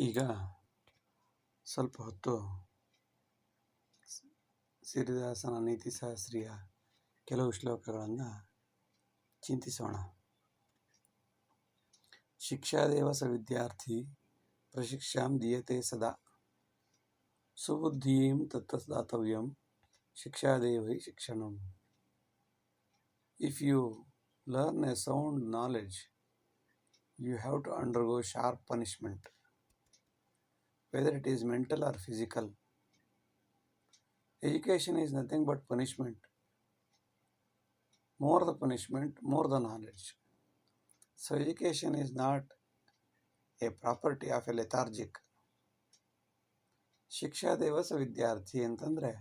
ಈಗ ಸ್ವಲ್ಪ ಹೊತ್ತು ಸಿರಿದಾಸನ ನೀತಿಶಾಸ್ತ್ರೀಯ ಕೆಲವು ಶ್ಲೋಕಗಳನ್ನು ಚಿಂತಿಸೋಣ. ಶಿಕ್ಷಾದೇವ ಸ ವಿದ್ಯಾರ್ಥಿ ಪ್ರಶಿಕ್ಷಾಂ ದೀಯತೆ ಸದಾ ಸುಬುದ್ಧಿಂ ತತ್ರ ದಾತವ್ಯಂ ಶಿಕ್ಷಾದೇವ ಹಿ ಶಿಕ್ಷಣಂ. If you learn a sound knowledge, you have to undergo sharp punishment, whether it is mental or physical. Education is nothing but punishment. More the punishment, more the knowledge. So education is not a property of a lethargic. ಶಿಕ್ಷಾ ದೇವಸ ವಿದ್ಯಾರ್ಥಿ ಅಂತಂದರೆ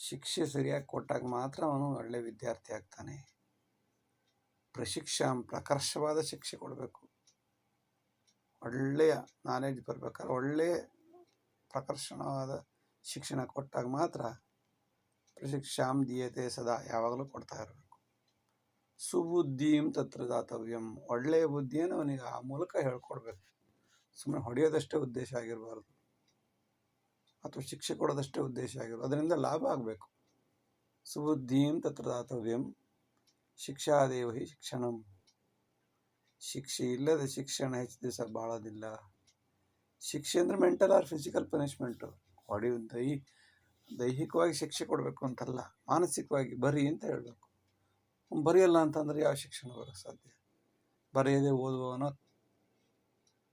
ಶಿಕ್ಷೆ ಸರಿಯಾಗಿ ಕೊಟ್ಟಾಗ ಮಾತ್ರ ಅವನು ಒಳ್ಳೆ ವಿದ್ಯಾರ್ಥಿ ಆಗ್ತಾನೆ. ಪ್ರಶಿಕ್ಷಾಂ ಪ್ರಕರ್ಷವಾದ ಶಿಕ್ಷೆ ಕೊಡಬೇಕು. ಒಳ್ಳೆಯ ನಾಲೆಡ್ಜ್ ಬರ್ಬೇಕಾದ್ರೆ ಒಳ್ಳೆಯ ಪ್ರಕರ್ಷಣವಾದ ಶಿಕ್ಷಣ ಕೊಟ್ಟಾಗ ಮಾತ್ರ ಪ್ರಶಿಕ್ಷಾಂ ದೀಯತೆ ಸದಾ ಯಾವಾಗಲೂ ಕೊಡ್ತಾ ಇರಬೇಕು. ಸುಬುದ್ಧಿಂ ತತ್ರ ದಾತವ್ಯಂ ಒಳ್ಳೆಯ ಬುದ್ಧಿಯನ್ನು ಅವನಿಗೆ ಆ ಮೂಲಕ ಹೇಳ್ಕೊಡ್ಬೇಕು. ಸುಮ್ಮನೆ ಹೊಡೆಯೋದಷ್ಟೇ ಉದ್ದೇಶ ಆಗಿರಬಾರ್ದು, ಅಥವಾ ಶಿಕ್ಷೆ ಕೊಡೋದಷ್ಟೇ ಉದ್ದೇಶ ಆಗಿರೋದು, ಅದರಿಂದ ಲಾಭ ಆಗಬೇಕು. ಸುಬುದ್ಧಿಂ ತತ್ರ ದಾತವ್ಯಂ ಶಿಕ್ಷಾದೇವ ಹಿ ಶಿಕ್ಷಣಂ. ಶಿಕ್ಷೆ ಇಲ್ಲದ ಶಿಕ್ಷಣ ಹೆಚ್ಚು ದಿವಸ ಬಾಳೋದಿಲ್ಲ. ಶಿಕ್ಷೆ ಅಂದರೆ ಮೆಂಟಲ್ ಆರ್ ಫಿಸಿಕಲ್ ಪನಿಷ್ಮೆಂಟು. ದೈಹಿಕವಾಗಿ ಶಿಕ್ಷೆ ಕೊಡಬೇಕು ಅಂತಲ್ಲ, ಮಾನಸಿಕವಾಗಿ ಬರಿ ಅಂತ ಹೇಳಬೇಕು. ಬರೆಯಲ್ಲ ಅಂತಂದರೆ ಯಾವ ಶಿಕ್ಷಣ ಬರೋಕ್ಕೆ ಸಾಧ್ಯ? ಬರೆಯದೆ ಓದುವವನು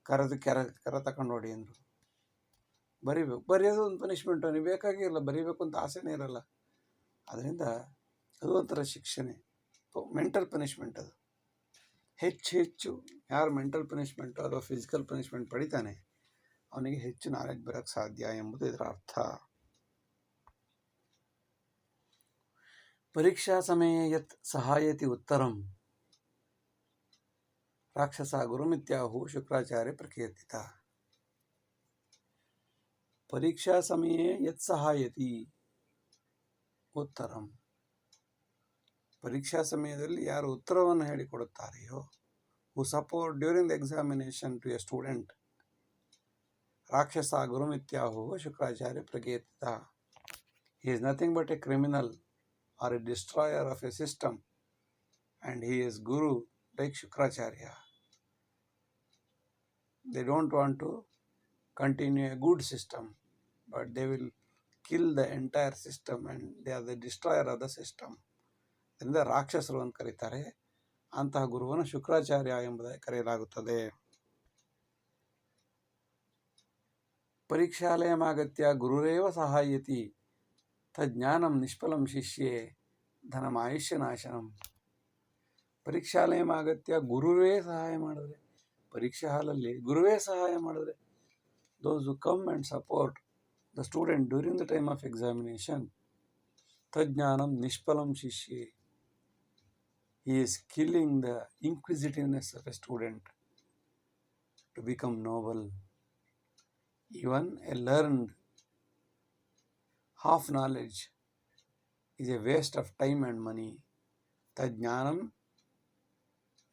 ಕರ ತಗೊಂಡು ಹೊಡಿ ಅಂದರು. ಬರಿಬೇಕು. ಬರೆಯೋದು ಒಂದು ಪನಿಷ್ಮೆಂಟು. ನೀವು ಬೇಕಾಗಿಲ್ಲ, ಬರೀಬೇಕು ಅಂತ ಆಸೆನೇ ಇರಲ್ಲ. ಅದರಿಂದ ಅದು ಒಂಥರ ಶಿಕ್ಷಣೆ, ಮೆಂಟಲ್ ಪನಿಷ್ಮೆಂಟ್. ಅದು ಹೆಚ್ಚು ಯಾರು ಮೆಂಟಲ್ ಪನಿಷ್ಮೆಂಟು ಅಥವಾ ಫಿಸಿಕಲ್ ಪನಿಷ್ಮೆಂಟ್ ಪಡಿತಾನೆ ಅವನಿಗೆ ಹೆಚ್ಚು ನಾಲೆಡ್ಜ್ ಬರೋಕ್ಕೆ ಸಾಧ್ಯ ಎಂಬುದು ಇದರ ಅರ್ಥ. ಪರೀಕ್ಷಾ ಸಮಯ ಯತ್ ಸಹಾಯತಿ ಉತ್ತರಂ ರಾಕ್ಷಸ ಗುರುಮಿತ್ಯಾಹು ಶುಕ್ರಾಚಾರ್ಯ ಪ್ರಕೀರ್ತಿತ. ಪರೀಕ್ಷಾ ಸಮಯೇ ಯತ್ ಸಹಾಯತಿ ಉತ್ತರಂ. ಪರೀಕ್ಷಾ ಸಮಯದಲ್ಲಿ ಯಾರು ಉತ್ತರವನ್ನು ಹೇಳಿಕೊಡುತ್ತಾರೆಯೋ, who support during the examination to a student, ರಾಕ್ಷಸ ಗುರುಮಿತ್ಯಾಹು Shukracharya ಪ್ರಕೀರ್ತಿತ. He is nothing but a criminal or a destroyer of a system, and he is guru like Shukracharya. They don't want to continue a good system, but they will kill the entire system and they are the destroyer of the system. ಅದರಿಂದ ರಾಕ್ಷಸರು ಅಂತ ಕರೀತಾರೆ. ಅಂತಹ ಗುರುವನ್ನು ಶುಕ್ರಾಚಾರ್ಯ ಎಂಬುದಾಗಿ ಕರೆಯಲಾಗುತ್ತದೆ. ಪರೀಕ್ಷಾಲಯಮಾಗತ್ಯ ಗುರುರೇವ ಸಹಾಯತಿ ತಜ್ಞಾನಂ ನಿಷ್ಫಲಂ ಶಿಷ್ಯೇ ಧನಮಾಯುಷ್ಯ ನಾಶನಂ. ಪರೀಕ್ಷಾಲಯಮಾಗತ್ಯ ಗುರುವೇ ಸಹಾಯ ಮಾಡಿದ್ರೆ, ಪರೀಕ್ಷಾ ಹಾಲಲ್ಲಿ ಗುರುವೇ ಸಹಾಯ ಮಾಡಿದ್ರೆ, those who come and support the student during the time of examination, ತಜ್ಞಾನಂ ನಿಷ್ಫಲಂ ಶಿಷ್ಯೇ. He is killing the inquisitiveness of a student to become noble. Even a learned half knowledge is a waste of time and money. ತಜ್ಞಾನಂ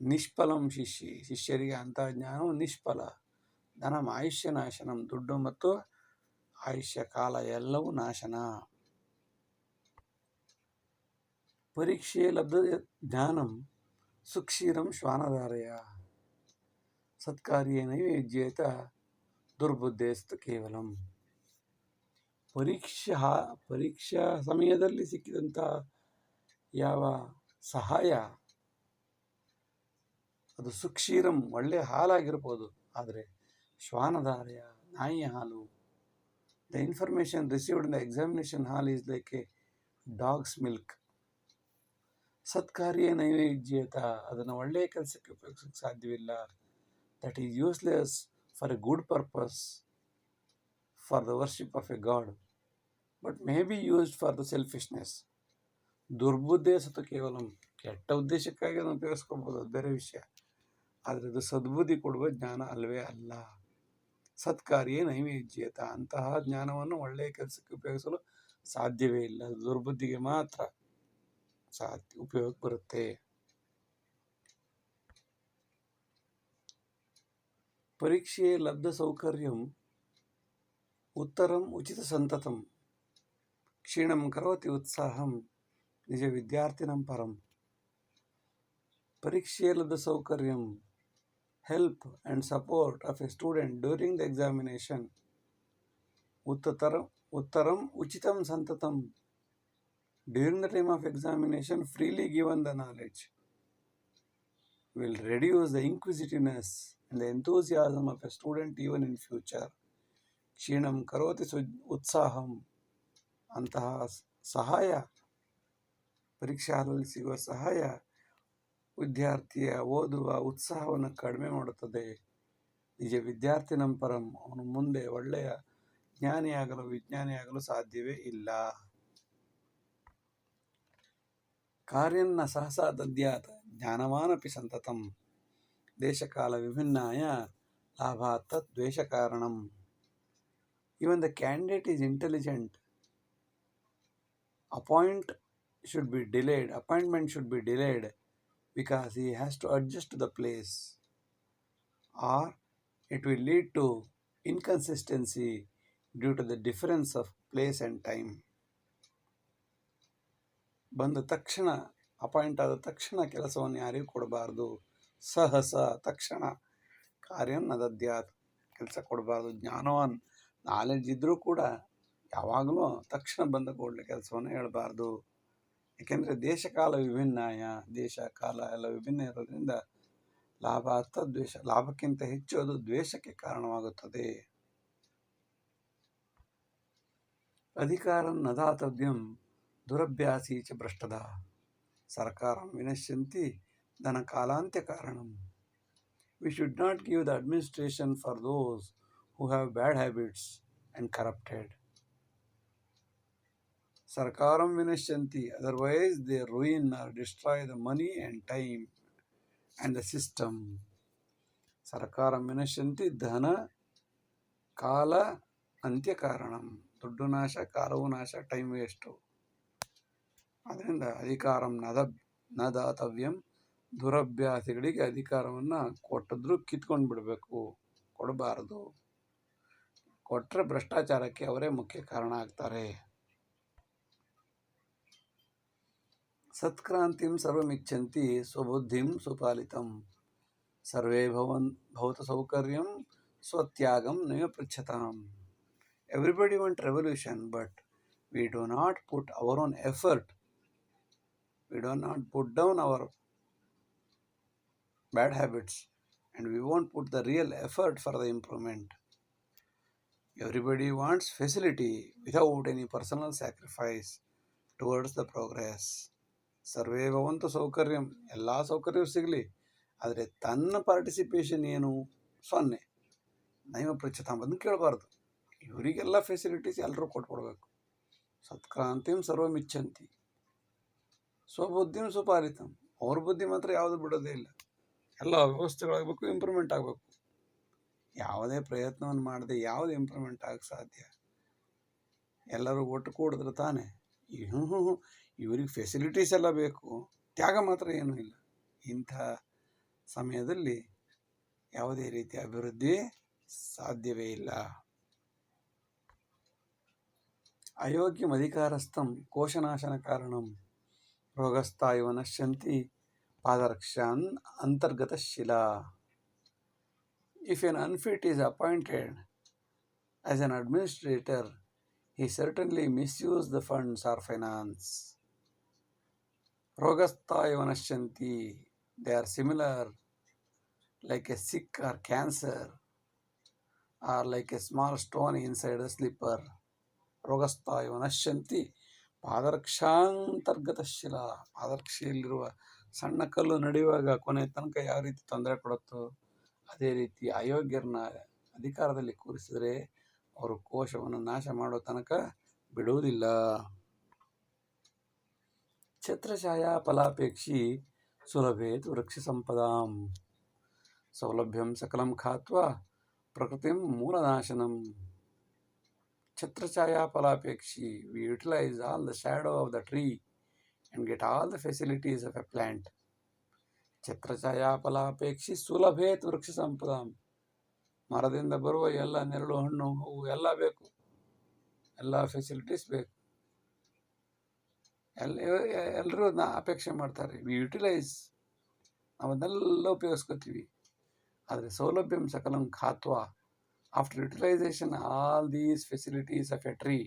ನಿಷ್ಫಲಂ ಶಿಷ್ಯೇ. ಶಿಷ್ಯರಿಗೆ ಅಂತಹ ಜ್ಞಾನವು ನಿಷ್ಫಲ. ಧನಂ ಆಯುಷ್ಯ ನಾಶನಂ. ದುಡ್ಡು ಮತ್ತು ಆಯುಷ್ಯ ಕಾಲ ಎಲ್ಲವೂ ನಾಶನ. ಪರೀಕ್ಷೆ ಲಬ್ಧ ಜ್ಞಾನಂ ಸುಕ್ಷೀರಂ ಶ್ವಾನಧಾರೆಯ ಸತ್ಕಾರ್ಯೇ ನೈವೇದ್ಯೇತ ದುರ್ಬುದ್ಧೇಸ್ತು ಕೇವಲಂ. ಪರೀಕ್ಷಾ ಸಮಯದಲ್ಲಿ ಸಿಕ್ಕಿದಂಥ ಯಾವ ಸಹಾಯ ಅದು ಸುಕ್ಷೀರಂ ಒಳ್ಳೆಯ ಹಾಲಾಗಿರ್ಬೋದು, ಆದರೆ ಶ್ವಾನಧಾರೆಯ ನಾಯಿಯ ಹಾಲು. The information received in the examination hall is like a dog's milk. ಸತ್ಕಾರ್ಯ ನೈವೇದ್ಯೇತ ಅದನ್ನು ಒಳ್ಳೆಯ ಕೆಲಸಕ್ಕೆ ಉಪಯೋಗಿಸೋಕ್ಕೆ ಸಾಧ್ಯವಿಲ್ಲ. That is useless for a good purpose, for the worship of a god, but may be used for the selfishness. ದುರ್ಬುದ್ಧೇ ಸತು ಕೇವಲಂ. ಕೆಟ್ಟ ಉದ್ದೇಶಕ್ಕಾಗಿ ಅದನ್ನು ಉಪಯೋಗಿಸ್ಕೊಬೋದು, ಅದು ಬೇರೆ ವಿಷಯ. ಆದರೆ ಅದು ಸದ್ಬುದ್ಧಿ ಕೊಡುವ ಜ್ಞಾನ ಅಲ್ಲವೇ ಅಲ್ಲ. ಸತ್ಕಾರ್ಯೇ ನೈವೇದ್ಯೇತ. ಅಂತಹ ಜ್ಞಾನವನ್ನು ಒಳ್ಳೆಯ ಕೆಲಸಕ್ಕೆ ಉಪಯೋಗಿಸಲು ಸಾಧ್ಯವೇ ಇಲ್ಲ. ದುರ್ಬುದ್ಧಿಗೆ ಮಾತ್ರ ಉಪಯೋಗ ಬರುತ್ತೆ. ಪರೀಕ್ಷೆ ಲಬ್ಧ ಸೌಕರ್ಯಂ ಉತ್ತರಂ ಉಚಿತ ಸಂತತಂ ಕ್ಷೀಣಂ ಕರೋತಿ ಉತ್ಸಾಹಂ ನಿಜ ವಿದ್ಯಾರ್ಥಿನಂ ಪರಂ. ಪರೀಕ್ಷೆ ಲಬ್ಧ ಸೌಕರ್ಯಂ, help and support of a student during the examination. Uttaram uchitam santatam, during the time of examination freely given the knowledge will reduce the inquisitiveness and the enthusiasm of a student even in future. ಕ್ಷೀಣಂ ಕರೋತಿ ಉತ್ಸಾಹಂ, ಅಂತಹ ಸಹಾಯ, ಪರೀಕ್ಷಾದಲ್ಲಿ ಸಿಗುವ ಸಹಾಯ ವಿದ್ಯಾರ್ಥಿಯ ಓದುವ ಉತ್ಸಾಹವನ್ನು ಕಡಿಮೆ ಮಾಡುತ್ತದೆ. ನಿಜ ವಿದ್ಯಾರ್ಥಿನಂ ಪರಂ, ಅವನು ಮುಂದೆ ಒಳ್ಳೆಯ ಜ್ಞಾನಿಯಾಗಲು ವಿಜ್ಞಾನಿಯಾಗಲು ಸಾಧ್ಯವೇ ಇಲ್ಲ. ಕಾರ್ಯನ್ನ ಸಹಸಾ ದದ್ಯಾತ್ ಜ್ಞಾನವಾನಪಿ ಸಂತತಂ ದೇಶಕಾಲ ವಿಭಿನ್ನಾಯ ಲಾಭಾತ್ ತತ್ ದ್ವೇಷ ಕಾರಣಂ. Even the candidate is intelligent. Appointment should be delayed because he has to adjust to the place, or it will lead to inconsistency due to the difference of place and time. ಬಂದ ತಕ್ಷಣ, appoint ಆದ ತಕ್ಷಣ ಕೆಲಸವನ್ನು ಯಾರಿಗೂ ಕೊಡಬಾರ್ದು. ಸಹಸ, ತಕ್ಷಣ. ಕಾರ್ಯನ್ ಅದದ್ಯಾತ್, ಕೆಲಸ ಕೊಡಬಾರ್ದು. ಜ್ಞಾನವಾನ್, ನಾಲೆಡ್ಜ್ ಇದ್ದರೂ ಕೂಡ ಯಾವಾಗಲೂ ತಕ್ಷಣ ಬಂದ ಕೂಡಲೇ ಕೆಲಸವನ್ನು ಹೇಳಬಾರ್ದು. ಏಕೆಂದರೆ ದೇಶಕಾಲ ವಿಭಿನ್ನಾಯ, ದೇಶ ಕಾಲ ಎಲ್ಲ ವಿಭಿನ್ನ ಇರೋದ್ರಿಂದ ಲಾಭ ಅರ್ಥ ದ್ವೇಷ, ಲಾಭಕ್ಕಿಂತ ಹೆಚ್ಚು ಅದು ದ್ವೇಷಕ್ಕೆ ಕಾರಣವಾಗುತ್ತದೆ. ಅಧಿಕಾರಂ ನ ದಾತವ್ಯಂ ದುರಭ್ಯಾಸೀ ಚ ಭ್ರಷ್ಟದ ಸರ್ಕಾರಂ ವಿನಶ್ಯಂತಿ ಧನ ಕಾಲಾಂತ್ಯ ಕಾರಣಂ. We should not give the administration for those who have bad habits and corrupted. Sarkaram vinashyanti, otherwise they ruin or destroy the money and time and the system. Sarkaram vinashyanti dhana kala ಅಂತ್ಯ ಕಾರಣಂ. ದುಡ್ಡು ನಾಶ, ಕಾಲವು ನಾಶ, time waste. ಅದರಿಂದ ಅಧಿಕಾರಂ ನ ದಾತವ್ಯಂ, ದುರಭ್ಯಾಸಿಗಳಿಗೆ ಅಧಿಕಾರವನ್ನು ಕೊಟ್ಟಿದ್ರೂ ಕಿತ್ಕೊಂಡು ಬಿಡಬೇಕು, ಕೊಡಬಾರದು. ಕೊಟ್ಟರೆ ಭ್ರಷ್ಟಾಚಾರಕ್ಕೆ ಅವರೇ ಮುಖ್ಯ ಕಾರಣ ಆಗ್ತಾರೆ. ಸತ್ಕ್ರಾಂತಿಂ ಸರ್ವಮಿಚ್ಛಂತಿ ಸ್ವಬುದ್ಧಿಂ ಸುಪಾಲಿತಂ ಸರ್ವೇ ಭವತ ಸೌಕರ್ಯಂ ಸ್ವತ್ಯಾಗಂ ನೈವ ಪೃಚ್ಛತಾಂ. Everybody wants revolution, but we do not put our own effort. We do not put down our bad habits, and we won't put the real effort for the improvement. Everybody wants facility without any personal sacrifice towards the progress. ಸರ್ವೇ ಭವಂತು ಸೌಕರ್ಯಂ, ಎಲ್ಲ ಸೌಕರ್ಯವೂ ಸಿಗಲಿ, ಆದರೆ ತನ್ನ participation ಏನು? 0. ನೈವ ಪೃಚ್ಛತಾಂ, ಅದನ್ನು ಕೇಳಬಾರ್ದು. ಇವರಿಗೆಲ್ಲ ಫೆಸಿಲಿಟೀಸ್ ಎಲ್ಲರೂ ಕೊಟ್ಕೊಡ್ಬೇಕು. ಸತ್ಕ್ರಾಂತಿಂ ಸರ್ವಮಿಚ್ಛಂತಿ ಸ್ವಬುದ್ಧಿಂ ಸುಪಾಲಿತಂ, ಅವ್ರ ಬುದ್ಧಿ ಮಾತ್ರ ಯಾವುದು ಬಿಡೋದೇ ಇಲ್ಲ. ಎಲ್ಲ ವ್ಯವಸ್ಥೆಗಳಾಗಬೇಕು, ಇಂಪ್ರೂವ್ಮೆಂಟ್ ಆಗಬೇಕು. ಯಾವುದೇ ಪ್ರಯತ್ನವನ್ನು ಮಾಡದೆ ಯಾವುದು ಇಂಪ್ರೂವ್ಮೆಂಟ್ ಆಗಕ್ಕೆ ಸಾಧ್ಯ? ಎಲ್ಲರೂ ಒಟ್ಟು ಕೂಡಿದ್ರೆ ತಾನೇ. ಇವ್ರಿಗೆ ಫೆಸಿಲಿಟೀಸ್ ಎಲ್ಲ ಬೇಕು, ತ್ಯಾಗ ಮಾತ್ರ ಏನೂ ಇಲ್ಲ. ಇಂಥ ಸಮಯದಲ್ಲಿ ಯಾವುದೇ ರೀತಿಯ ಅಭಿವೃದ್ಧಿ ಸಾಧ್ಯವೇ ಇಲ್ಲ. ಅಯೋಗ್ಯಂ ಅಧಿಕಾರಸ್ಥಂ ಕೋಶನಾಶನ ಕಾರಣಂ ರೋಗಸ್ಥಾ ಇವ ನಶ್ಯಂತಿ ಪಾದರಕ್ಷಾನ್ ಅಂತರ್ಗತ ಶಿಲಾ. If an unfit is appointed as an administrator, he certainly misused the funds or finance. Rogastha iva nashyanti, they are similar like a sick or cancer, or like a small stone inside a slipper. ರೋಗಸ್ಥಾ ಇವ ನಶ್ಯಂತಿ ಪಾದರಕ್ಷಾಂತರ್ಗತ ಶಿಲಾ. ಪಾದರಕ್ಷೆಯಲ್ಲಿರುವ ಸಣ್ಣ ಕಲ್ಲು ನಡೆಯುವಾಗ ಕೊನೆ ತನಕ ಯಾವ ರೀತಿ ತೊಂದರೆ ಕೊಡುತ್ತೋ ಅದೇ ರೀತಿ ಅಯೋಗ್ಯರನ್ನ ಅಧಿಕಾರದಲ್ಲಿ ಕೂರಿಸಿದರೆ ಅವರು ಕೋಶವನ್ನು ನಾಶ ಮಾಡೋ ತನಕ ಬಿಡುವುದಿಲ್ಲ. ಛತ್ರಛಾಯಾ ಫಲಾಪೇಕ್ಷಿ ಸುಲಭೇತ್ ವೃಕ್ಷ ಸಂಪದಾಂ ಸೌಲಭ್ಯಂ ಸಕಲಂ ಖಾತ್ವಾ ಪ್ರಕೃತಿಂ ಮೂಲನಾಶನಂ. Chhatrachaya Palapekshi, we utilize all the shadow of the tree and get all the facilities of a plant. Chhatrachaya Palapekshi Sulabhet Vriksha Sampadam. ಮರದಿಂದ ಬರುವ ಎಲ್ಲ ನೆರಳು, ಹಣ್ಣು, ಹೂವು ಎಲ್ಲ ಬೇಕು, ಎಲ್ಲ ಫೆಸಿಲಿಟೀಸ್ ಬೇಕು. ಎಲ್ಲರೂ ಅಪೇಕ್ಷೆ ಮಾಡ್ತಾರೆ. ವಿ ಯುಟಿಲೈಸ್, ನಾವು ಅದನ್ನೆಲ್ಲ ಉಪಯೋಗಿಸ್ಕೋತೀವಿ. ಆದರೆ ಸೌಲಭ್ಯಂ ಸಕಲಂ ಖಾತ್ವ, after utilization all these facilities of a tree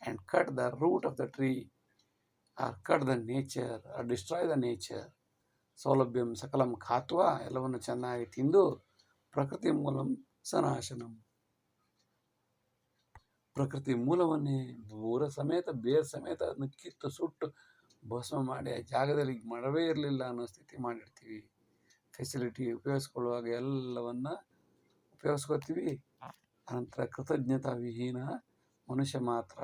and cut the root of the tree or cut the nature or destroy the nature. ಸೌಲಭ್ಯಂ ಸಕಲಂ ಖಾತ್ವ, ಎಲ್ಲವನ್ನು ಚೆನ್ನಾಗಿ ತಿಂದು ಪ್ರಕೃತಿ ಮೂಲಂ ಸನಾಶನಂ, ಪ್ರಕೃತಿ ಮೂಲವನ್ನೇ ಮೂರ ಸಮೇತ ಬೇರ್ ಸಮೇತ ಅದನ್ನು ಕಿತ್ತು ಸುಟ್ಟು ಭಸ್ಮ ಮಾಡಿ ಆ ಜಾಗದಲ್ಲಿ ಮರವೇ ಇರಲಿಲ್ಲ ಅನ್ನೋ ಸ್ಥಿತಿ ಮಾಡಿರ್ತೀವಿ. ಫೆಸಿಲಿಟಿ ಉಪಯೋಗಿಸ್ಕೊಳ್ಳುವಾಗ ಎಲ್ಲವನ್ನ ಉಪಯೋಗಿಸ್ಕೋತೀವಿ. ಅನಂತರ ಕೃತಜ್ಞತಾ ವಿಹೀನ ಮನುಷ್ಯ ಮಾತ್ರ.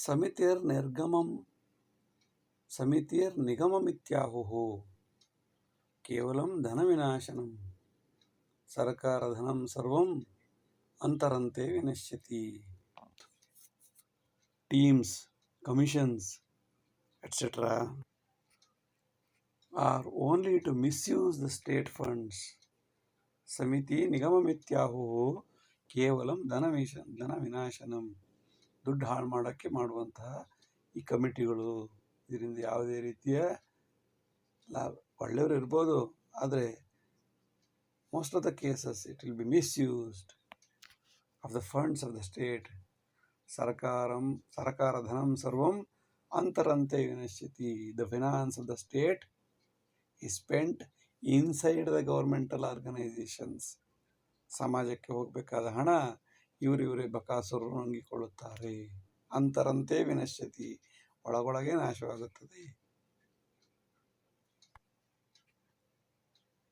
ಸಮಿತಿರ್ ನಿಗಮಮಿತ್ಯಾಹುಃ ಕೇವಲಂ ಧನ ವಿನಾಶನಂ, ಸರ್ಕಾರ ಧನಂ ಸರ್ವಂ ಅಂತರಂತೆ ವಿನಶ್ಯತಿ. Teams, commissions, etc. are only to misuse the state funds. ಸಮಿತಿ ನಿಗಮಮಿತ್ಯಾಹುಃ ಕೇವಲಂ ಧನ ವಿನಾಶನಂ, ದುಡ್ಡು ಹಾಳು ಮಾಡೋಕ್ಕೆ ಮಾಡುವಂತಹ ಈ ಕಮಿಟಿಗಳು, ಇದರಿಂದ ಯಾವುದೇ ರೀತಿಯ ಲಾಭ, ಒಳ್ಳೆಯವರು ಇರ್ಬೋದು, ಆದರೆ most of the cases it will be misused of the funds of the state. ಸರ್ಕಾರ ಧನಂ ಸರ್ವಂ ಅಂತರಂತೆ ವಿನಶ್ಯತಿ. The finance of the state is spent inside the governmental organizations. ಸಮಾಜಕ್ಕೆ ಹೋಗಬೇಕಾದ ಹಣ ಇವರೇ ಬಕಾಸುರರು ನುಂಗಿಕೊಳ್ಳುತ್ತಾರೆ. ಅಂತರಂತೆ ವಿನಶ್ಯತಿ, ಒಳಗೊಳಗೆ ನಾಶವಾಗುತ್ತದೆ.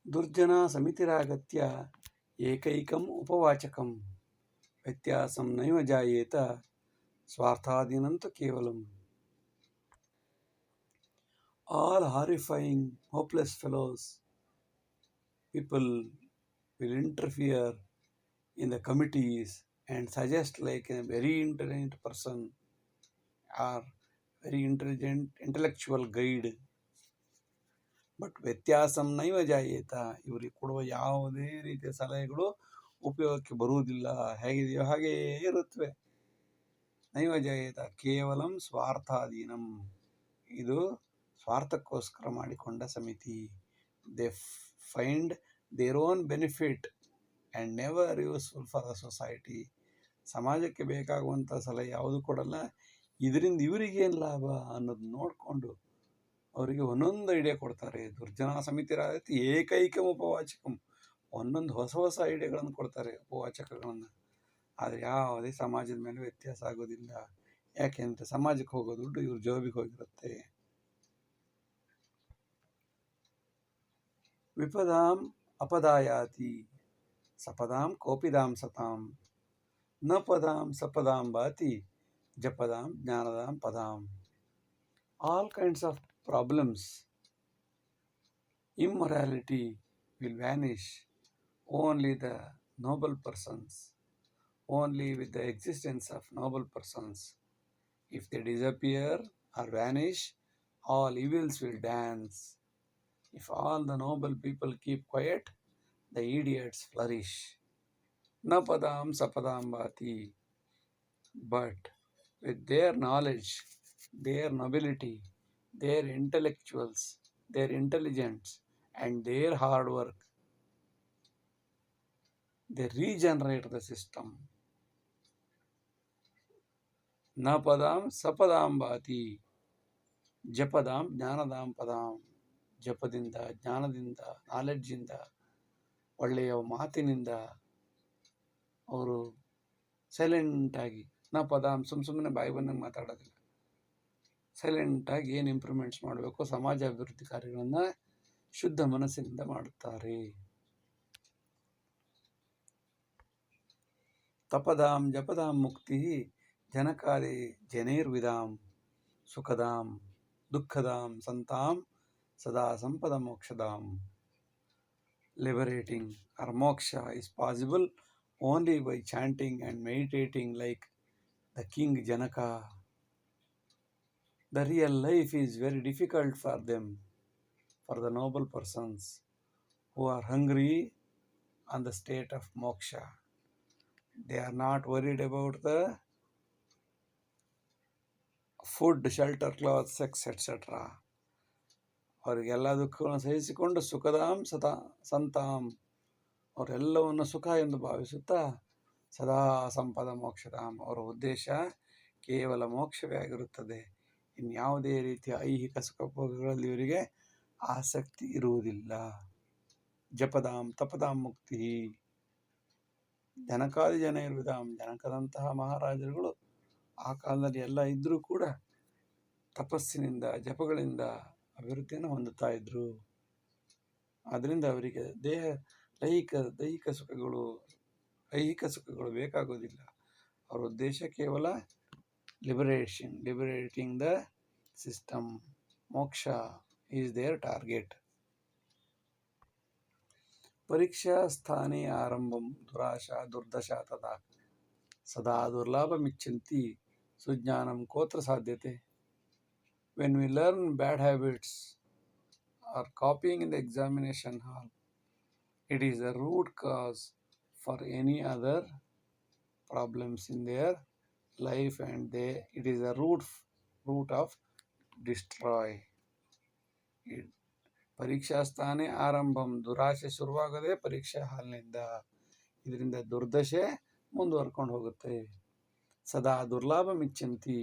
ದುರ್ಜನ ಸಮಿತಿರಾಗತ್ಯ ಏಕೈಕಂ ಉಪವಾಚಕಂ, ವ್ಯತ್ಯಾಸಂ ನೈವ ಜಾಯೇತ ಸ್ವಾರ್ಥಾಧೀನಂತು ಕೇವಲಂ. All horrifying, hopeless fellows, people will interfere in the committees and suggest like a very intelligent person or very intelligent intellectual guide. But ವ್ಯತ್ಯಾಸಂ ನೈವ ಜಾಯೇತ, ಇವರಿಗೆ ಕೊಡುವ ಯಾವುದೇ ರೀತಿಯ ಸಲಹೆಗಳು ಉಪಯೋಗಕ್ಕೆ ಬರುವುದಿಲ್ಲ, ಹೇಗಿದೆಯೋ ಹಾಗೇ ಇರುತ್ತವೆ. ನೈವ ಜಾಯೇತ ಕೇವಲಂ ಸ್ವಾರ್ಥಾಧೀನಂ, ಇದು ಸ್ವಾರ್ಥಕ್ಕೋಸ್ಕರ ಮಾಡಿಕೊಂಡ ಸಮಿತಿ. They find their own benefit and never useful for the society. ಸಮಾಜಕ್ಕೆ ಬೇಕಾಗುವಂಥ ಸಲಹೆ ಯಾವುದು ಕೊಡಲ್ಲ, ಇದರಿಂದ ಇವರಿಗೇನು ಲಾಭ ಅನ್ನೋದು ನೋಡಿಕೊಂಡು ಅವರಿಗೆ ಒಂದೊಂದು ಐಡಿಯಾ ಕೊಡ್ತಾರೆ. ದುರ್ಜನ ಸಮಿತಿರಾಗತ್ಯ ಏಕೈಕಂ ಉಪವಾಚಕಂ, ಒಂದೊಂದು ಹೊಸ ಐಡಿಯಾಗಳನ್ನು ಕೊಡ್ತಾರೆ, ಉಪವಾಚಕಗಳನ್ನು. ಆದರೆ ಯಾವುದೇ ಸಮಾಜದ ಮೇಲೆ ವ್ಯತ್ಯಾಸ ಆಗೋದಿಲ್ಲ. ಯಾಕೆಂದರೆ ಸಮಾಜಕ್ಕೆ ಹೋಗೋ ದುಡ್ಡು ಇವ್ರ ಜೋಬಿಗೆ ಹೋಗಿರುತ್ತೆ. ವಿಪದಾಂ ಅಪದಾಯಾತಿ ಸಪದಾಂ ಕೋಪಿದಾಂ ಸತಾಂ, ನ ಪದಾಂ ಸಪದಾಂ ಭಾತಿ ಜಪದಾಂ ಜ್ಞಾನದಾಂ ಪದಾಂ. All kinds of problems, immorality will vanish only the noble persons, only with the existence of noble persons. If they disappear or vanish, all evils will dance. If all the noble people keep quiet, the idiots flourish. Na padam sapadam bhati. But with their knowledge, their nobility, their intellectuals, their intelligence, and their hard work, they regenerate the system. Na padam sapadam bhati. ಜಪದಾಂ ಜ್ಞಾನದಾಂ ಪದಾಂ, ಜಪದಿಂದ, ಜ್ಞಾನದಿಂದ, ನಾಲೆಡ್ಜಿಂದ, ಒಳ್ಳೆಯ ಮಾತಿನಿಂದ ಅವರು ಸೈಲೆಂಟಾಗಿ, ನ ಪದಾಂ ಸುಮ್ಮನೆ ಬಾಯಿ ಬಂದಂಗೆ ಮಾತಾಡೋದಿಲ್ಲ, ಸೈಲೆಂಟಾಗಿ ಏನು ಇಂಪ್ರೂವ್ಮೆಂಟ್ಸ್ ಮಾಡಬೇಕು, ಸಮಾಜ ಅಭಿವೃದ್ಧಿ ಕಾರ್ಯಗಳನ್ನು ಶುದ್ಧ ಮನಸ್ಸಿನಿಂದ ಮಾಡುತ್ತಾರೆ. ತಪದಾಂ ಜಪದಾಂ ಮುಕ್ತಿ ಜನಕಾರಿ ಜನೈರ್ವಿದಾಂ, ಸುಖದಾಂ ದುಃಖದಾಂ ಸಂತಾಂ ಸದಾ ಸಂಪದ ಮೋಕ್ಷದಾಂ. Liberating or moksha is possible only by chanting and meditating like the king Janaka. The real life is very difficult for them, for the noble persons who are hungry on the state of moksha. They are not worried about the food, shelter, clothes, sex, etc. ಅವರಿಗೆಲ್ಲ ದುಃಖವನ್ನು ಸಹಿಸಿಕೊಂಡು ಸುಖದಾಂ ಸದಾ ಸಂತಾಂ, ಅವರೆಲ್ಲವನ್ನು ಸುಖ ಎಂದು ಭಾವಿಸುತ್ತಾ ಸದಾ ಸಂಪದ ಮೋಕ್ಷಧಾಂ, ಅವರ ಉದ್ದೇಶ ಕೇವಲ ಮೋಕ್ಷವೇ ಆಗಿರುತ್ತದೆ. ಇನ್ಯಾವುದೇ ರೀತಿಯ ಐಹಿಕ ಸುಖಭೋಗಗಳಲ್ಲಿ ಇವರಿಗೆ ಆಸಕ್ತಿ ಇರುವುದಿಲ್ಲ. ಜಪದಾಂ ತಪದಾಂ ಮುಕ್ತಿ, ಜನಕಾದಿ ಜನ ಇರುವುದಾಂ, ಜನಕದಂತಹ ಮಹಾರಾಜರುಗಳು ಆ ಕಾಲದಲ್ಲಿ ಎಲ್ಲ ಇದ್ದರೂ ಕೂಡ ತಪಸ್ಸಿನಿಂದ ಜಪಗಳಿಂದ ಅಭಿವೃದ್ಧಿಯನ್ನು ಹೊಂದುತ್ತಾ ಇದ್ರು. ಆದ್ದರಿಂದ ಅವರಿಗೆ ದೈಹಿಕ ಸುಖಗಳು ಐಹಿಕ ಸುಖಗಳು ಬೇಕಾಗೋದಿಲ್ಲ. ಅವರ ಉದ್ದೇಶ ಕೇವಲ ಲಿಬರೇಟಿಂಗ್ ದ ಸಿಸ್ಟಮ್. ಮೋಕ್ಷ ಈಸ್ ದೇರ್ ಟಾರ್ಗೆಟ್. ಪರೀಕ್ಷಾ ಸ್ಥಾನೇ ಆರಂಭಂ ದುರಾಶಾ ದುರ್ದಶಾ ತದಾ ಸದಾ ದುರ್ಲಾಭಮಿಚ್ಛಂತಿ ಸುಜ್ಞಾನಂ ಕೋತ್ರ ಸಾಧ್ಯತೆ. When we learn bad habits or copying in the examination hall, it is a root cause for any other problems in their life, and it is a root of destroy. ಪರೀಕ್ಷಾ ಸ್ಥಾನೇ ಆರಂಭಂ, ದುರಾಶೆ ಶುರುವಾಗದೆ ಪರೀಕ್ಷಾ ಹಾಲ್ನಿಂದ. ಇದರಿಂದ ದುರ್ದಶೆ ಮುಂದುವರ್ಕೊಂಡು ಹೋಗುತ್ತೆ. ಸದಾ ದುರ್ಲಾಭ ಮಿಚ್ಚಂತಿ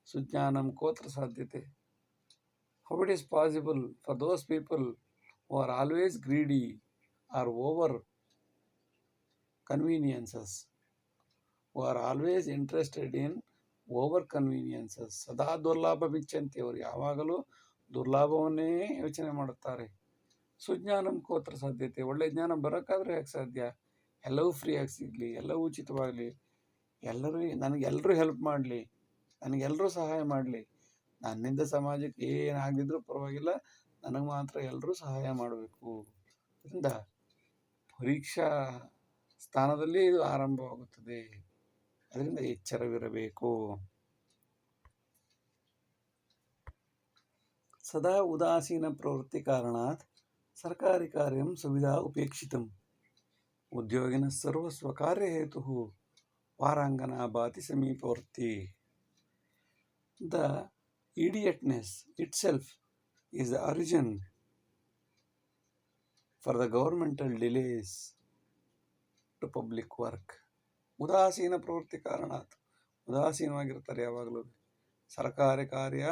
ಸುಜ್ಞಾನಂ ಕೋತ್ರ ಸಾಧ್ಯತೆ. How it is possible for those people who are always greedy or over conveniences, who are always interested in over conveniences, ಸದಾ ದುರ್ಲಾಭ ಮಿಚ್ಚಂತಿ, ಅವರು ಯಾವಾಗಲೂ ದುರ್ಲಾಭವನ್ನೇ ಯೋಚನೆ ಮಾಡುತ್ತಾರೆ. ಸುಜ್ಞಾನಂ ಕೋತ್ರ ಸಾಧ್ಯತೆ, ಒಳ್ಳೆ ಜ್ಞಾನ ಬರೋಕ್ಕಾದ್ರೆ ಯಾಕೆ ಸಾಧ್ಯ? ಎಲ್ಲವೂ ಫ್ರೀಯಾಗಿ ಸಿಗಲಿ, ಎಲ್ಲವೂ ಉಚಿತವಾಗಲಿ, ನನಗೆಲ್ಲರೂ ಹೆಲ್ಪ್ ಮಾಡಲಿ, ನನಗೆಲ್ಲರೂ ಸಹಾಯ ಮಾಡಲಿ, ನನ್ನಿಂದ ಸಮಾಜಕ್ಕೆ ಏನಾಗದಿದ್ರೂ ಪರವಾಗಿಲ್ಲ, ನನಗೆ ಮಾತ್ರ ಎಲ್ಲರೂ ಸಹಾಯ ಮಾಡಬೇಕು. ಇದರಿಂದ ಪರೀಕ್ಷಾ ಸ್ಥಾನದಲ್ಲಿ ಇದು ಆರಂಭವಾಗುತ್ತದೆ. ಅದರಿಂದ ಎಚ್ಚರವಿರಬೇಕು. ಸದಾ ಉದಾಸೀನ ಪ್ರವೃತ್ತಿ ಕಾರಣಾತ್ ಸರ್ಕಾರಿ ಕಾರ್ಯಂ ಸುವಿಧಾ ಉಪೇಕ್ಷಿತಂ ಉದ್ಯೋಗಿನ ಸರ್ವ ಸ್ವಕಾರ್ಯ ಹೇತು ವಾರಾಂಗನಾ ಭಾತಿ ಸಮೀಪವರ್ತಿ. The idiotness itself is the origin for the governmental delays to public work. ಉದಾಸೀನ ಪ್ರವೃತ್ತಿ ಕಾರಣಾತ್, ಉದಾಸೀನವಾಗಿರ್ತಾರೆ ಯಾವಾಗಲೂ. ಸರ್ಕಾರಿ ಕಾರ್ಯ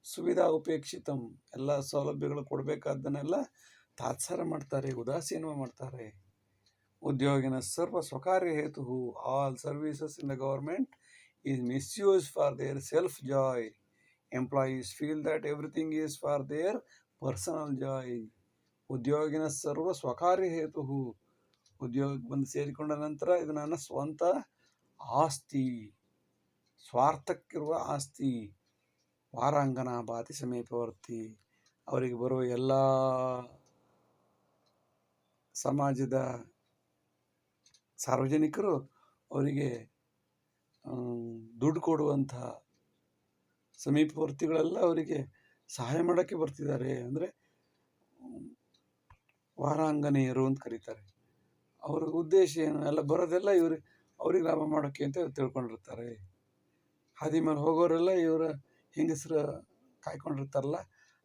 ಸುವಿಧಾ ಉಪೇಕ್ಷಿತಂ, ಎಲ್ಲ ಸೌಲಭ್ಯಗಳು ಕೊಡಬೇಕಾದ್ದನ್ನೆಲ್ಲ ತಾತ್ಸಾರ ಮಾಡ್ತಾರೆ, ಉದಾಸೀನ ಮಾಡ್ತಾರೆ. ಉದ್ಯೋಗಿನ ಸರ್ವ ಸ್ವಕಾರ್ಯ ಹೇತು, all services in the government is misused for their self-joy. Employees feel that everything is for their personal joy. ಉದ್ಯೋಗಿನ ಸರ್ವ ಸ್ವಕಾರ್ಯ ಹೇತು, ಉದ್ಯೋಗ ಬಂದು ಸೇರಿಕೊಂಡ ನಂತರ ಇದು ನನ್ನ ಸ್ವಂತ ಆಸ್ತಿ, ಸ್ವಾರ್ಥಕ್ಕಿರುವ ಆಸ್ತಿ. ವಾರಾಂಗನ ಭಾತಿ ಸಮೀಪವರ್ತಿ, ಅವರಿಗೆ ಬರುವ ಎಲ್ಲ ಸಮಾಜದ ಸಾರ್ವಜನಿಕರು ಅವರಿಗೆ ದುಡ್ಡು ಕೊಡುವಂಥ ಸಮೀಪವರ್ತಿಗಳೆಲ್ಲ ಅವರಿಗೆ ಸಹಾಯ ಮಾಡೋಕ್ಕೆ ಬರ್ತಿದ್ದಾರೆ. ಅಂದರೆ ವಾರಾಂಗನೆಯರು ಅಂತ ಕರೀತಾರೆ. ಅವರ ಉದ್ದೇಶ ಏನು? ಎಲ್ಲ ಬರೋದೆಲ್ಲ ಅವ್ರಿಗೆ ಲಾಭ ಮಾಡೋಕ್ಕೆ ಅಂತ ತಿಳ್ಕೊಂಡಿರ್ತಾರೆ. ಹಾದಿ ಮೇಲೆ ಹೋಗೋರೆಲ್ಲ ಇವರ ಹೆಂಗಸರು ಕಾಯ್ಕೊಂಡಿರ್ತಾರಲ್ಲ,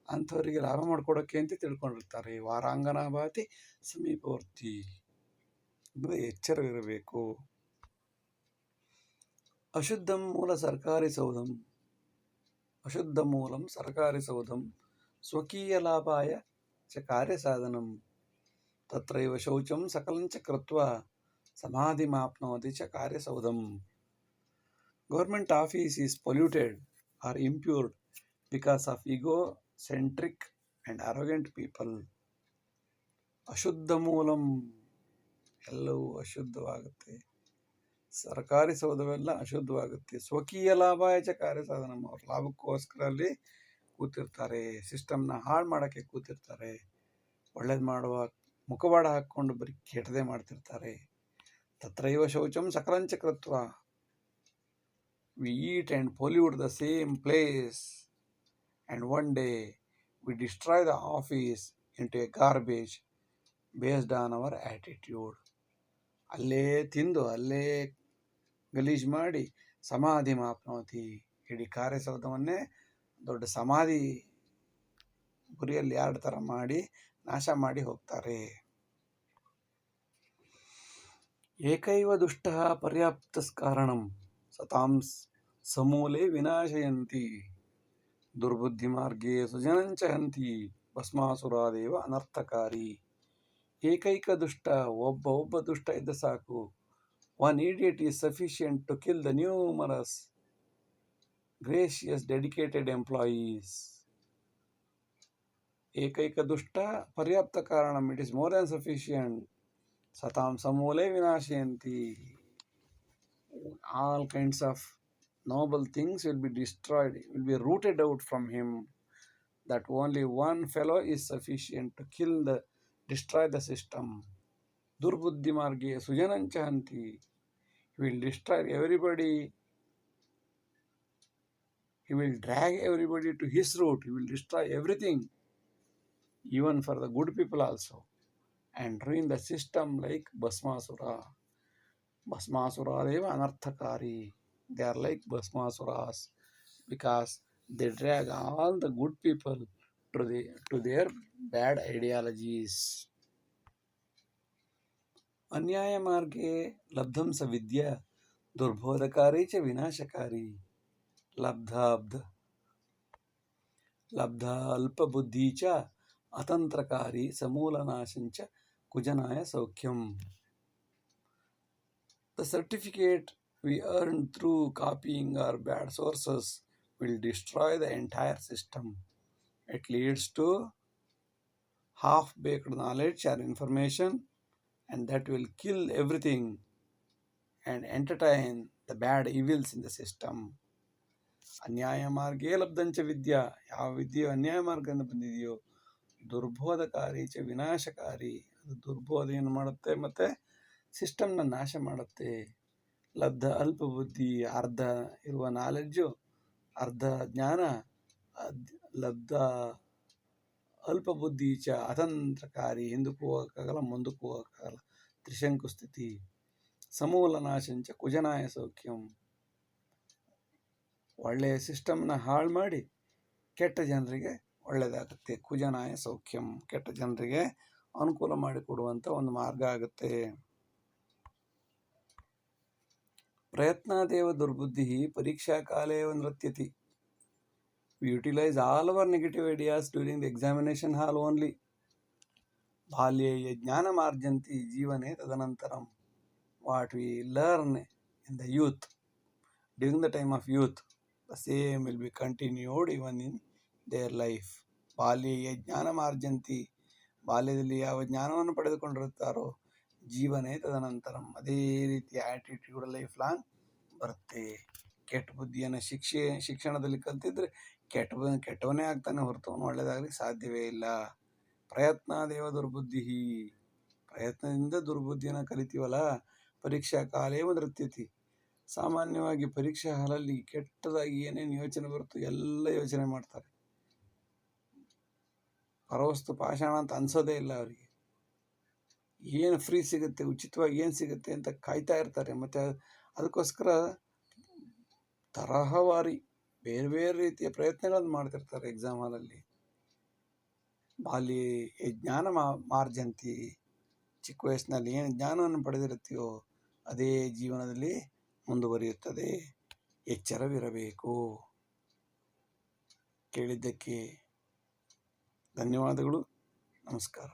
ಅಂಥವರಿಗೆ ಲಾಭ ಮಾಡಿಕೊಡೋಕ್ಕೆ ಅಂತ ತಿಳ್ಕೊಂಡಿರ್ತಾರೆ. ವಾರಾಂಗನಾ ಭಾತಿ ಸಮೀಪವರ್ತಿ ಅಂದರೆ ಎಚ್ಚರವಿರಬೇಕು. ಅಶುದ್ಧಂ ಮೂಲ ಸರ್ಕಾರಿ ಸೌಧಂ, ಅಶುದ್ಧ ಮೂಲಂ ಸರ್ಕಾರಿ ಸೌಧಂ ಸ್ವಕೀಯ ಲಾಭಾಯ ಚ ಕಾರ್ಯ ಸಾಧನಂ ತತ್ರೈವ ಶೌಚಂ ಸಕಲಂಚ ಕೃತ್ವ ಸಮಾಧಿಮಾಪ್ನೋತಿ ಚ ಕಾರ್ಯಸೌಧಂ. Government office is polluted or impured because of egocentric and arrogant people. ಅಶುದ್ಧ ಮೂಲಂ, ಎಲ್ಲವೂ ಅಶುದ್ಧವಾಗುತ್ತೆ. ಸರ್ಕಾರಿ ಸೌಧವೆಲ್ಲ ಅಶುದ್ಧವಾಗುತ್ತೆ. ಸ್ವಕೀಯ ಲಾಭಾಯ ಚ ಕಾರ್ಯ ಸಾಧನ, ಅವ್ರ ಲಾಭಕ್ಕೋಸ್ಕರ ಅಲ್ಲಿ ಕೂತಿರ್ತಾರೆ, ಸಿಸ್ಟಮ್ನ ಹಾಳು ಮಾಡೋಕ್ಕೆ ಕೂತಿರ್ತಾರೆ. ಒಳ್ಳೇದು ಮಾಡುವ ಮುಖವಾಡ ಹಾಕ್ಕೊಂಡು ಬರೀ ಕೆಟ್ಟದೇ ಮಾಡ್ತಿರ್ತಾರೆ. ತತ್ರೈವ ಶೌಚಂ ಸಕಲಂಚ ಕೃತ್ವ, we eat and pollute the same place and one day we destroy the office into a garbage based on our attitude. ಅಲ್ಲೇ ತಿಂದು ಅಲ್ಲೇ ಗಲೀಜು ಮಾಡಿ ಸಮಾಧಿ ಮಾಪ್ನೋತಿ, ಇಡೀ ಕಾರ್ಯಸೌಧವನ್ನೇ ದೊಡ್ಡ ಸಮಾಧಿ ಗುರಿಯಲ್ಲಿ ಎರಡು ಥರ ಮಾಡಿ ನಾಶ ಮಾಡಿ ಹೋಗ್ತಾರೆ. ಏಕೈವ ದುಷ್ಟ ಪರ್ಯಾಪ್ತಸ್ಕಾರಣಂ ಸತಾಂ ಸಮೂಲೆ ವಿನಾಶಯಂತಿ ದುರ್ಬುದ್ಧಿ ಮಾರ್ಗೇ ಸುಜನಂಚ ಹಂತಿ ಭಸ್ಮಾಸುರಾದೇವ ಅನರ್ಥಕಾರಿ. ಏಕೈಕ ದುಷ್ಟ, ಒಬ್ಬ ದುಷ್ಟ ಇದ್ದ ಸಾಕು. One idiot is sufficient to kill the numerous gracious dedicated employees. ಏಕೈಕ ದುಷ್ಟ ಪರ್ಯಾಪ್ತ ಕಾರಣಂ, it is more than sufficient. ಸತಾಂ ಸಮೂಲೆ ವಿನಾಶಯಂತಿ, all kinds of noble things will be destroyed, will be rooted out from him. That only one fellow is sufficient to destroy the system. Durbuddhi marge sujanancha hanti, he will destroy everybody, he will drag everybody to his route, he will destroy everything, even for the good people also, and ruin the system like Bhasmasura. Bhasmasura-deva anarthakari. They are like Bhasmasuras because they drag all the good people to their bad ideologies. ಅನ್ಯಾಯ ಮಾರ್ಗೆ ಲಬ್ಧಂ ಸ ವಿದ್ಯಾ ದುರ್ಬೋಧಕಾರಿ ಚ ವಿನಾಶಕಾರಿ. ಲಬ್ಧ ಅಲ್ಪಬುದ್ಧಿ ಚ ಅತಂತ್ರಕಾರಿ ಸಮೂಲನಾಶಂಚ ಕುಜನಾಯ ಸೌಖ್ಯಂ. The certificate we earn through copying our bad sources will destroy the entire system. It leads to half-baked knowledge or information, and that will kill everything and entertain the bad evils in the system. ಅನ್ಯಾಯ ಮಾರ್ಗೇ ಲಬ್ಧಂಚ ವಿದ್ಯಾ, ಯಾವ ವಿದ್ಯೆಯು ಅನ್ಯಾಯ ಮಾರ್ಗದಿಂದ ಬಂದಿದೆಯೋ ದುರ್ಬೋಧಕಾರಿ ಚ ವಿನಾಶಕಾರಿ, ಅದು ದುರ್ಬೋಧೆಯನ್ನು ಮಾಡುತ್ತೆ ಮತ್ತು ಸಿಸ್ಟಮ್ನ ನಾಶ ಮಾಡುತ್ತೆ. ಲಬ್ಧ ಅಲ್ಪ ಬುದ್ಧಿ, ಅರ್ಧ ಇರುವ ನಾಲೆಡ್ಜು, ಅರ್ಧ ಜ್ಞಾನ. ಲಬ್ಧ ಅಲ್ಪ ಬುದ್ಧಿ ಚ ಅತಂತ್ರಕಾರಿ, ಹಿಂದಕ್ಕೂ ಹೋಗೋಕ್ಕಾಗಲ್ಲ ಮುಂದಕ್ಕೂ ಹೋಗೋಕ್ಕಾಗಲ್ಲ, ತ್ರಿಶಂಕು ಸ್ಥಿತಿ. ಸಮೂಲ ನಾಶಂಚ ಕುಜನಾಯ ಸೌಖ್ಯಂ, ಒಳ್ಳೆಯ ಸಿಸ್ಟಮ್ನ ಹಾಳು ಮಾಡಿ ಕೆಟ್ಟ ಜನರಿಗೆ ಒಳ್ಳೆಯದಾಗುತ್ತೆ. ಕುಜನಾಯ ಸೌಖ್ಯಂ, ಕೆಟ್ಟ ಜನರಿಗೆ ಅನುಕೂಲ ಮಾಡಿಕೊಡುವಂಥ ಒಂದು ಮಾರ್ಗ ಆಗುತ್ತೆ. ಪ್ರಯತ್ನಾದೇವ ದುರ್ಬುದ್ಧಿ ಪರೀಕ್ಷಾ ಕಾಲೇವ ನೃತ್ಯತಿ. We utilize all our negative ideas during the examination hall only. ಬಾಲ್ಯೇ ಜ್ಞಾನಮಾರ್ಜಂತಿ ಜೀವನೇ ತದನಂತರಂ. What we learn in the youth, during the time of youth, the same will be continued even in their life. ಬಾಲ್ಯೇ ಜ್ಞಾನಮಾರ್ಜಂತಿ, ಬಾಲ್ಯದಲ್ಲಿ ಯಾವ ಜ್ಞಾನವನ್ನು ಪಡೆದುಕೊಂಡಿರುತ್ತಾರೋ ಜೀವನೇ ತದನಂತರಂ, ಅದೇ ರೀತಿಯ attitude life long ಬರುತ್ತೆ. ಕೆಟ್ಟ ಬುದ್ಧಿಯನ್ನು ಶಿಕ್ಷಣದಲ್ಲಿ ಕಲ್ತಿದ್ರೆ ಕೆಟ್ಟವನೇ ಆಗ್ತಾನೆ ಹೊರತು ಒಳ್ಳೆಯದಾಗಲಿಕ್ಕೆ ಸಾಧ್ಯವೇ ಇಲ್ಲ. ಪ್ರಯತ್ನಾದೇವ ದುರ್ಬುದ್ಧಿ, ಪ್ರಯತ್ನದಿಂದ ದುರ್ಬುದ್ಧಿಯನ್ನು ಕಲಿತೀವಲ್ಲ. ಪರೀಕ್ಷಾ ಕಾಲೇವ ನೃತ್ಯತಿ, ಸಾಮಾನ್ಯವಾಗಿ ಪರೀಕ್ಷಾ ಹಾಲಲ್ಲಿ ಕೆಟ್ಟದಾಗಿ ಏನೇನು ಯೋಚನೆ ಬರುತ್ತೋ ಎಲ್ಲ ಯೋಚನೆ ಮಾಡ್ತಾರೆ. ಪರವಸ್ತು ಪಾಷಾಣ ಅಂತ ಅನ್ಸೋದೇ ಇಲ್ಲ ಅವರಿಗೆ. ಏನು ಫ್ರೀ ಸಿಗುತ್ತೆ, ಉಚಿತವಾಗಿ ಏನು ಸಿಗುತ್ತೆ ಅಂತ ಕಾಯ್ತಾ ಇರ್ತಾರೆ. ಮತ್ತು ಅದಕ್ಕೋಸ್ಕರ ತರಹವಾರಿ ಬೇರೆ ಬೇರೆ ರೀತಿಯ ಪ್ರಯತ್ನಗಳನ್ನು ಮಾಡ್ತಿರ್ತಾರೆ ಎಕ್ಸಾಮ್ ಹಾಲಲ್ಲಿ. ಬಾಲ್ಯ ಜ್ಞಾನ ಮಾರ್ಜಂತಿ, ಚಿಕ್ಕ ವಯಸ್ಸಿನಲ್ಲಿ ಏನು ಜ್ಞಾನವನ್ನು ಪಡೆದಿರುತ್ತೀಯೋ ಅದೇ ಜೀವನದಲ್ಲಿ ಮುಂದುವರಿಯುತ್ತದೆ. ಎಚ್ಚರವಿರಬೇಕು. ಕೇಳಿದ್ದಕ್ಕೆ ಧನ್ಯವಾದಗಳು. ನಮಸ್ಕಾರ.